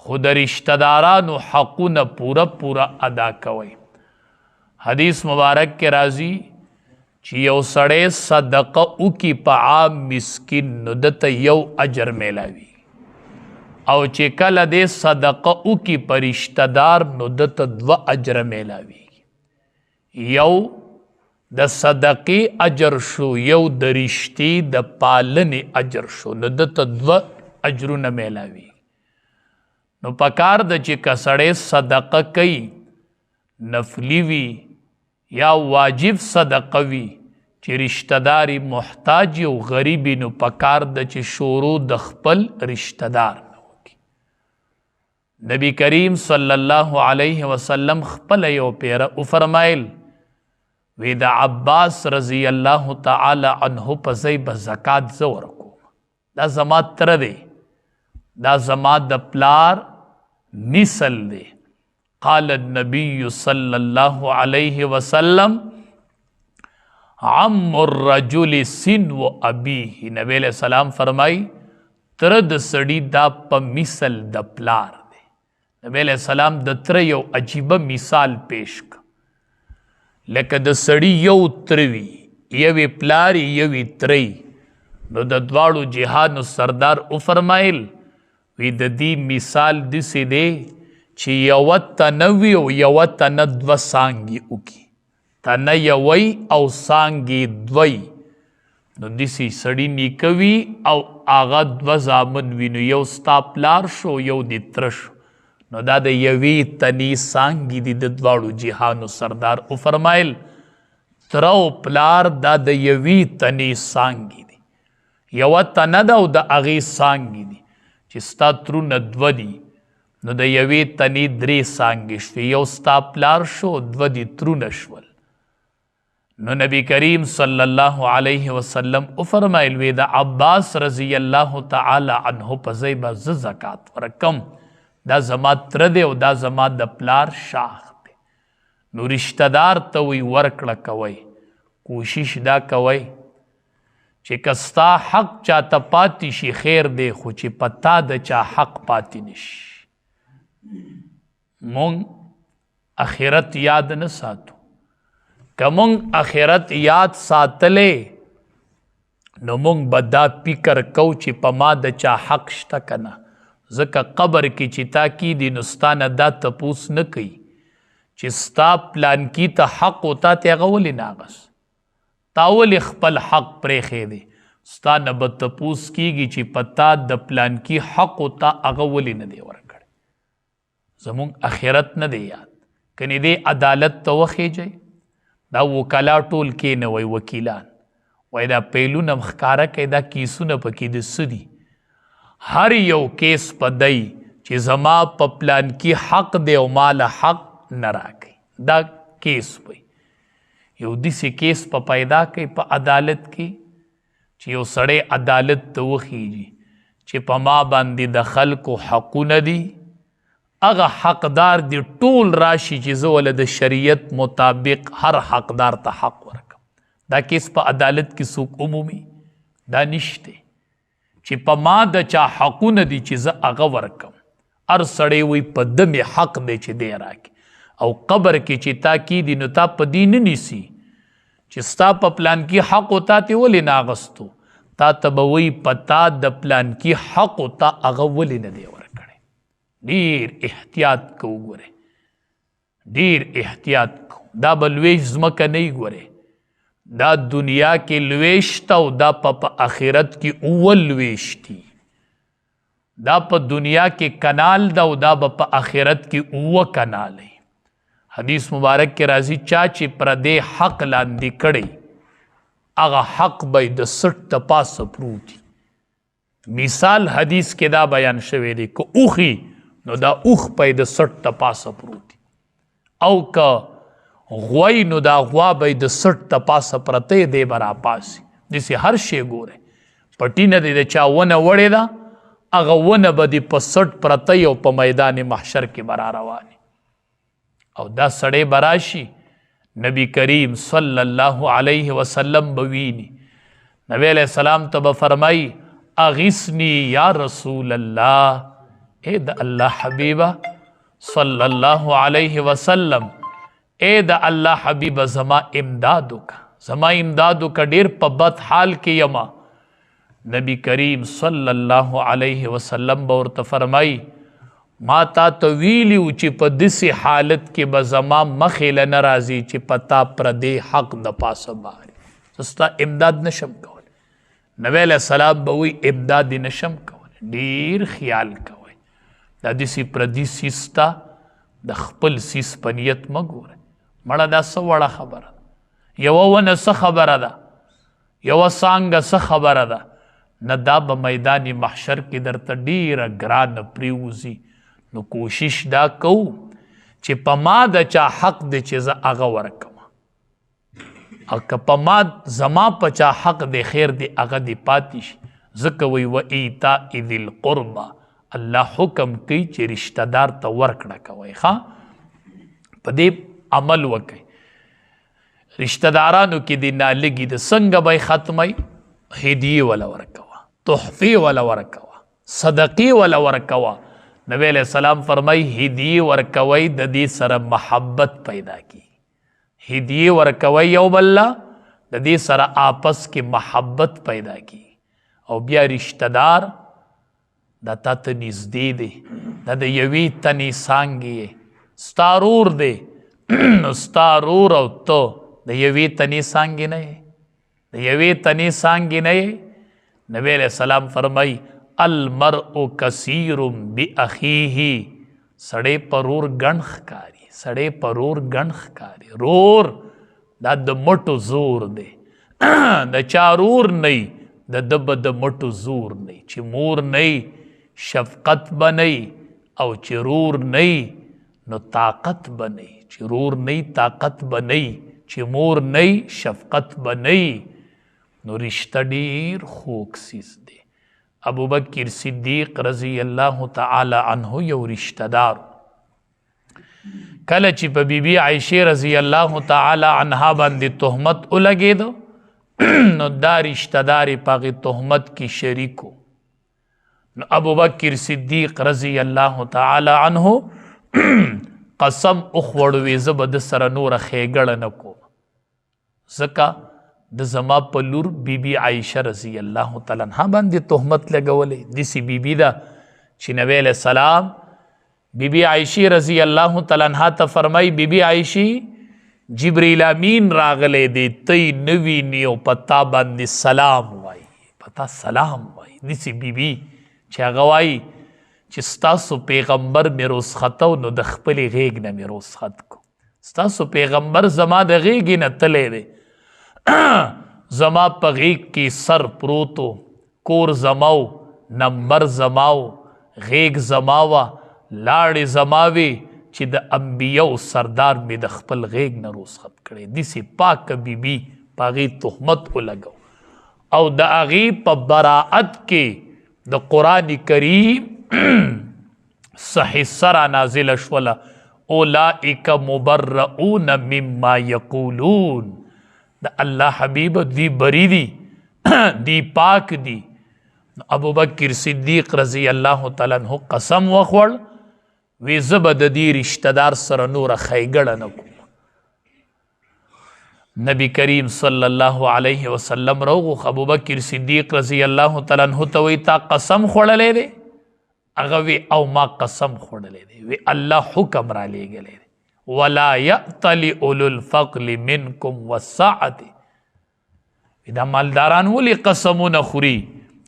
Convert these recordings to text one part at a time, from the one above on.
خود رشتہ دارانو حقونه پورا پورا ادا کوئ. حدیث مبارک کے راضی چې یو سړی صدقه وکي په عام مسکین نو دته یو اجر میلاوي، او چې کله دې صدقه وکي په رشته دار نو دته 2 اجر میلاوي. یو د صدقې اجر شو، یو د رشتې د پالنې اجر شو، نو دته 2 اجرونه میلاوي. نو پکار د چې که سړی صدقه کوي، نفلی وي یا واجب صدقه وي چې رشتہ داری محتاج او غریبی، نو پکار د چې شروع د خپل رشتہ دار نه وکړي. نبی کریم صلی الله علیه وسلم خپل یو پیره او فرمایل وی د عباس رضی الله تعالی عنه په ځای به زکات زه ورکوم، دا زما تره دی، دا زما د پلار مثل دی. قال النبی صلی الله علیه وسلم عم الرجل سنو ابیه. نبی علیہ السلام فرمائی تر د سړي دا په مثل د پلار دی. نبی علیہ السلام د تر یو عجیبه مثال پیش ک، لکه د سړي یو تروي، یوی پلاری یوی تری، نو د دواړو جهانو سردار او فرمایل وی د دې مثال داسې دی چې یوه تنه وي او یوه تنه 2 څانګې وکړي، تنه یوی او څانګې 2، نو داسې سړي نیکه وي او هغه 2 زامن وي، نو یو ستا پلار شو یو د تره شو، نو دا د یوې تنې څانګې دي. د دواړو جهانو سردار او فرمایل تره او پلار دا د یوې تنې څانګې دي، یوه تنه ده او د هغې څانګې دي. چې ستا ترونه 2 دي نو د یوې تنې 3 څانګې شوې، یو ستا پلار شو 2 دي ترونه شول. نو نبی کریم صلی الله علیه وسلم او فرمایل وی د عباس رضی الله تعالی عنه په ځای به زه زکات ورکم، دا زما تره دی او دا زما د پلار شاخ دی. نو رشتہ دار ته وی ورکړه کوئ، کوشش دا کوئ چې که ستا حق چاته پاتې شي خیر دی، خو چې پتا د چا حق پاتې نشي. مونږ اخرت یاد نه ساتو، که مونږ اخرت یاد ساتلې نو مونږ به دا فکر کو چې په ما د چا حق شته که نه. ځکه قبر کې چې تا کیدي نو ستا نه دا تپوس نه کوي چې ستا پلانکي ته حق و تا ته هغه ولې نه اغوست، تا ولې خپل حق پرېښی دی. ستا نه به تپوس کیږي چې په تا د پلانکي حق و تا هغه ولې نه دی ورکړی. زمونږ اخرت نه دی یاد، کنې دې عدالت ته وخیږئ. دا وکلا ټول کېنوئ وکیلان، وایي دا پیلونه ښکاره کوي، دا کیسونه پکې د څه دي. هر یو کیس په دی چې زما په پلانکي حق دی او مال حق نه راکوي، دا کیس وي. یو داسې کیس په پیدا کوي په عدالت کې چې یو سړی عدالت ته وخیږي چې په ما باندې د خلکو حقونه دي، هغه حقدار دی ټول راشي چې زه وله د شریعت مطابق هر حقدار ته حق ورکم. دا کیس په عدالت کې څوک عمومي دا نشته چې په ما د چا حقونه دي چې زه هغه ورکم. هر سړی وی په دمې حق دی چې دی راکړي، او قبر کې چې تا کیدي نو تا په دې نه نیسي چې ستا په پلان کې حق و تا ته ولې نه اغوستو، تا ته به وایي په تا د پلان کې حق و تا هغه ولې نه دی ورکړی. ډېر احتیاط کو ګورئ، ډېر احتیاط کو. دا به لویش ځمکه نه وي ګورئ، دا دنیا کې لویش ته او دا په آخرت کې اول لویش دي. دا په دنیا کې کنال دا او دا په آخرت کې اوه کنال دی. حدیث مبارک کې راځي چا چې پردې حق لاندې کړی هغه حق به د سټ د پاسه پروت دی. مثال حدیث کې دا بیان شوی دی که اوخي نو دا اوخ به د سټ د پاسه پروت دی، او که غوی نو دا غوا به د سټ د پاسه پرته دی به راپاسي. داسې هر شی ګوره، پټي نه دی د چا ونه وړې ده هغه ونه به د په سټ پرته او په میدان محشر کې به را روانې. او دا سړی به راشي نبی کریم صلی الله علیه وسلم به ویني، نبی علیہ السلام ته به فرمایي اغثنی یا رسول الله، اے د الله حبیبه صلی الله علیه وسلم، اے د الله حبیبه زما امداد وکړه، زما امداد وکړه، ډیر په بد حال کې یما. نبی کریم صلی الله علیه وسلم به ورته فرمایي ما تا ته ویلي و چې په داسې حالت کې به زما مخې له نه راځي چې په تا پردی حق د پاسه باري، زه ستا امداد نشم کولی. نبی علیه السلام به وایي امداد یې نشم کولی. ډیر خیال کوئ دا داسې پردي سیز ته د خپل سیز په نیت مه ګورئ. مړه دا څه وړه خبره ده، یوه ونه څه خبره ده، یوه څانګه څه خبره ده، نه دا به میدان محشر کې درته ډیره ګرانه پریوځي. نو کوشش دا کوو چې په ما د چا حق دی چې زه هغه ورکوم، او که په ما زما په چا حق دی خیر دی هغه دی پاتې شي. ځکه وایي و ایتاء ذی القربى، الله حکم کوي چې رشته دار ته ورکړه کوئ. په دې عمل وکئ. رشته دارانو کې دی نالګي د څنګه به یې ختمی، هدیې وله ورکوه، تحفې وله ورکوه، صدقې وله ورکوه. نبی علیہ السلام فرمائی هدیې ورکوئ د دې سره محبت پیدا کی، هدیې ورکوئ یو بل له د دې سره آپس کې محبت پیدا کی. او بیا رشته دار دا تا ته نږدې دی، دا د یوې تنې څانګې یې، ستا رور دی نو ستا رور او ته د یوې تنې څانګې نه یې، د یوې تنې څانګې نه یې. نبی علیہ السلام فرمائی المرء کثیر باخیه، سړی پرور ګڼ ښکاري، سړی پرور ګڼ ښکاري. رور دا د مټو زور دی، د چا رور نه د ده به د مټو زور نه، چې مور نه شفقت به نه، او چې رور نه نو طاقت به نه، چې رور نه طاقت به نه، چې مور نه شفقت به نه. نو رشته ډیر خوږ څیز دی. ابو بکر صدیق رضی الله تعالی عنه یو رشته دار، کله چې په بیبي عایشې رضی الله تعالی عنها باندې تهمت ولګېده نو دا رشته دار یې په هغې تهمت کې شریک و. نو ابو بکر صدیق رضی الله تعالی عنه قسم اخوړ وی زه به د سره نوره ښېګړه نه کوم، ځکه د زما په لور بیبي عایشه رضی الله تعالی عنها باندې تهمت لګولی. داسې بیبي ده چې نبی علیہ السلام بیبي عایشې رضی الله تعالی عنها ته فرمایي بیبي عایشې جبریل امین راغلی دی، ته یې نه ویني او په تا باندې سلام وایي، په تا سلام وایي. داسې بیبي چې هغه وایي چې ستاسو پیغمبر مې رسخته نو د خپلې غېږ نه مې رسخت کو، ستاسو پیغمبر زما د غېږې نه تلی دی، زما په غیږ کې سر پروتو، کور زماو، نمبر زماو، غیږ زماوه، لاړې زماوي چې د انبیاو سردار مې د خپل غیږ نه رسخت کړی. داسې پاکه بیبي په هغې تهمت ولګو، او د هغې په براعت کې د قرآن کریم صحیح سره نازله شوله اولئک مبرؤون مما یقولون. د الله حبیب دی بری دی دی پاک دی. ابو بکر صدیق رضی الله تعالی عنہ قسم وخوړ وی زه به د دې رشته دار سره نوره ښېګړه نه کوم. نبی کریم صلی الله علیه وسلم راوغوښ ابو بکر صدیق رضی الله تعالی عنہ ته وی تا قسم خوړلی دی؟ هغه وی او ما قسم خوړلی دی. وی الله حکم را لیږلی دی ولا یأتل اولو الفضل منکم والسعة. دا مالداران ولی قسمونه خوري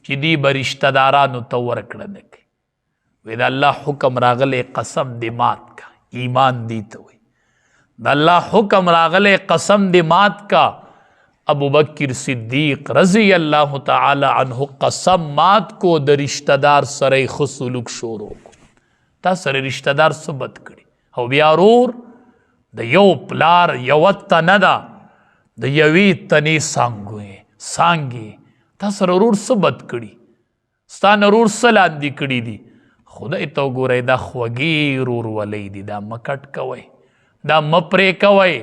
چې دی به رشته دارانو ته ورکړه نه کوي. وی دا الله حکم راغلی قسم دی مات کا، ایمان دی ته وی دا الله حکم راغلی قسم دی مات کا. ابو بکر صدیق رضی اللہ تعالی عنہ قسم مات کو د رشتہ دار سره خو سلوک شروع کو. تا سره رشتہ دار ثبت کړي او بیا رور د یو پلار یو تنه ده د یوې تنې څانګې تا سره رور ثبت کړي، ستا نه رور څه لاندې کړي دي. خدای ته وګورئ دا خوږې رورولۍ دي، دا مه کټ کوئ، دا مه پرې کوئ.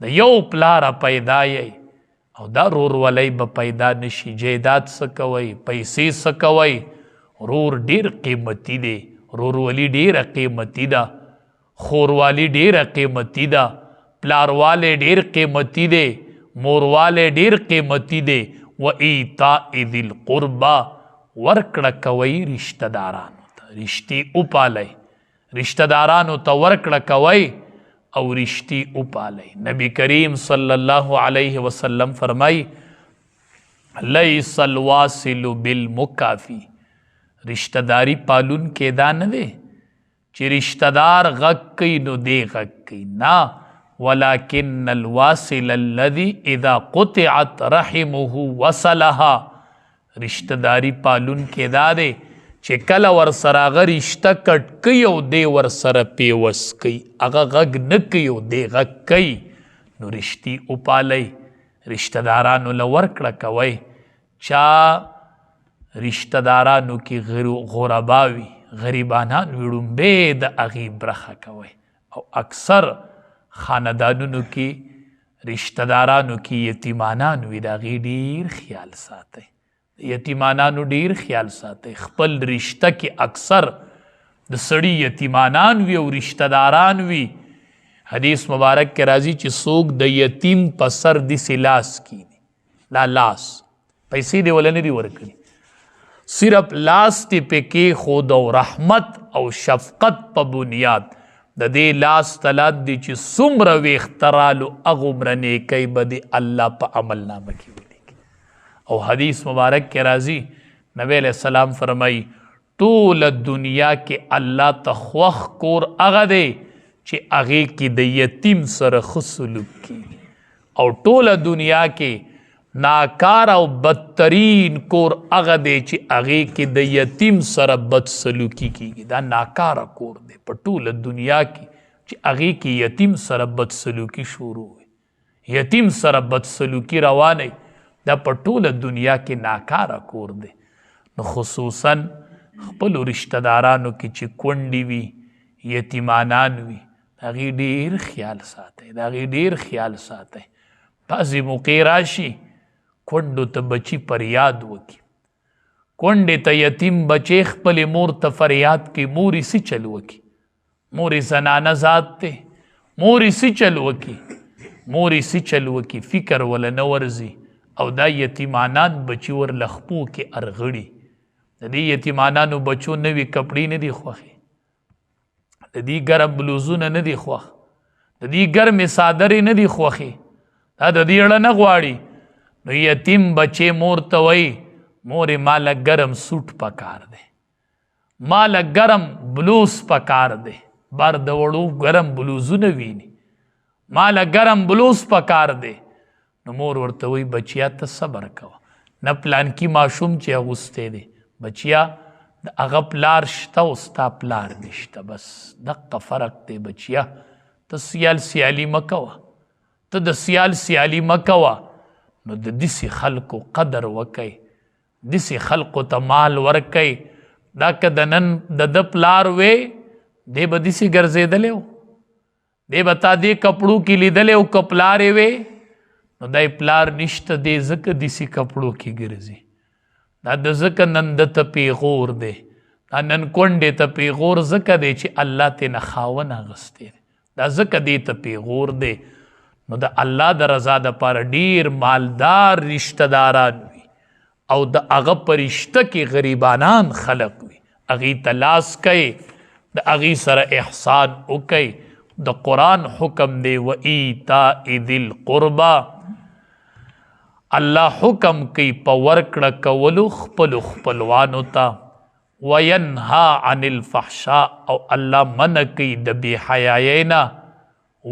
د یو پلاره پیدا یئ او دا رورولۍ به پیدا نشي. جیداد څه کوئ، پیسې څه کوئ، رور ډیر قیمتي دی، روروالی ډیره قیمتي ده، خوروالی ډیره قیمتي ده، پلاروالی ډیر قیمتي دی، موروالی ډیر قیمتي دی. و ایتاء ذی القربا، ورکړه کوئ رشتہ دارانو ته، رشتې وپالئ، رشتہ دارانو ته ورکړه کوئ او رشتې وپالئ. نبی کریم صلی الله علیه وسلم فرمای لیس الواصل بالمکافی، رشتہ داری پالون کې دا نه دی چې رشتہ دار غږ کوي نو دی غږ کوي، نه، ولكن الواصل الذي اذا قطعت رحمه وصلها، رشتہ داری پالون کې دا دی چې کله ور سره هغه رشته کټ کوي او دی ور سره پیوس کوي، هغه غږ نه کوي او دی غږ کوي، نو رشتې وپالئ، رشتہ دارانو له ورکړه کوئ. چا رشتہ دارانو کې غربا وي، غریبانان وي، ړومبې د هغې برخه کوئ. او اکثر خاندانونو کې رشتہ دارانو کې یتیمانان وي، د هغې ډېر خیال ساتئ، یتیمانانو ډیر خیال ساتئ. خپل رشته کې اکثر د سړي یتیمانان وي او رشته داران وي. حدیث مبارک کې راځي چې څوک د یتیم په سر داسې لاس کیني، لا لاس پیسې دې وله نه دي ورکړي، صرف لاس دې پې کېښود او رحمت او شفقت په بنیاد د دې لاس تلات دی چې څومره ویښته رالو هغومره نیکۍ به دې الله په عمل نامه کې ولیکي. او حدیث مبارک کې راځي نبی علیہ السلام فرمایي ټوله دنیا کې الله ته خوښ کور هغه دی چې هغې کې د یتیم سره ښه سلوک کېږي، او ټوله دنیا کې ناکار او بدترین کور هغه دی چې هغې کې د یتیم سره بد سلوکي کېږي. دا ناکاره کور دی په ټوله دنیا کې چې هغې کې یتیم سره بد سلوکي شروع وي، یتیم سره بد سلوکي روانه، دا په ټوله دنیا کې ناکاره کور دی. نو خصوصا خپلو رشته دارانو کې چې کونډې وي، یتیمانان وي، د هغې ډېر خیال ساتئ، د هغې ډېر خیال ساتئ. بعضې موقع راشي کونډو ته بچي فریاد وکړي، کونډې ته یتیم بچی خپلې مور ته فریاد کوي، مورې څه چل وکړي، مورې زنانه ذات دی، مورې څه چل وکړي، مورې څه چل وکړي، فکر وله نه ورځي. او دا یتیمانان بچي ور له خپو کې ارغړي، د دې یتیمانانو بچو نوي کپړې نه دي خوښې، د دې ګرم بلوزونه نه دي خوښ، د دې ګرمې څادرې نه دي خوښې، دا د دې اړه نه غواړي. نو یتیم بچې مور ته وایي مورې ماله ګرم سوټ پکار دی، ماله ګرم بلوز پکار دی، بار د وړو ګرم بلوزونه ویني، ماله ګرم بلوز پکار دی. نو مور ورته وایي بچیا ته صبر کوه، نه پلانکي ماشوم چې اغوستی دی، بچیا د هغه پلار شته او ستا پلار نشته، بس دقه فرق دی. بچیا ته سیال سیالي مه کوه، ته د سیال سیالي مه کوه. نو د داسې خلکو قدر وکئ، داسې خلکو ته مال ورکئ. دا که د نن د ده پلار وی دی به داسې ګرځېدلی و، دی به تا دې کپړو کې لیدلی و، که پلار یې وی نو دی پلار نشته، دی ځکه داسې کپړو کې ګرځي. دا د ځکه نن ده ته پیغور دی، دا نن کونډې ته پیغور ځکه دی چې الله ترېنه خاون اخیستی دی، دا ځکه دې ته پیغور دی. نو د الله د رضا دپاره ډیر مالدار رشته داران وي او د هغه په رشته کې غریبانان خلق وي، هغې ته لاس کوئ، د هغې سره احسان وکئ. د قرآن حکم دی و ایتاء ذی القربا، الله حکم کوي په ورکړه کولو خپلو خپلوانو ته. وینها عن الفحشاء، او الله منع کوي د بې حیایۍ نه،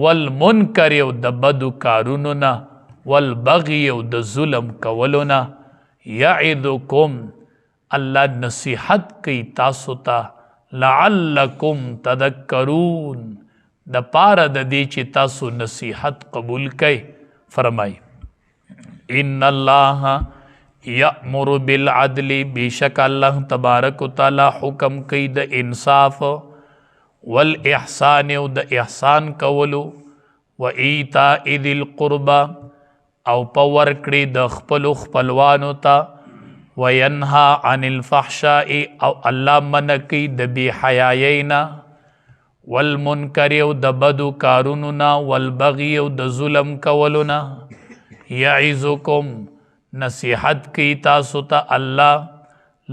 والمنکر او د بدو کارونو نه، والبغي او د ظلم کولو نه. یعظکم، الله نصیحت کوي تاسو ته، لعلکم تذکرون، د پاره د دې چې تاسو نصیحت قبول کئ. فرمای ان الله یأمر بالعدل، بیشک الله تبارک و تعالی حکم کوي د انصاف، والاحسان او د احسان کولو، و ایتاء ذی القربا او په ورکړې د خپلو خپلوانو ته، وینها عن الفحشاء او الله منع کوي د بی حیایینا والمنکر او د بدو کارونو والبغي او د ظلم کولونا یعظکم نصیحت کوي تاسو ته الله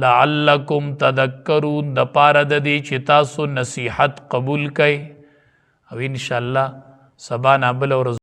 لعلکم تذکرون د پاره د دې چې تاسو نصیحت قبول کړئ او ان شاء الله سبا نه بل ورځ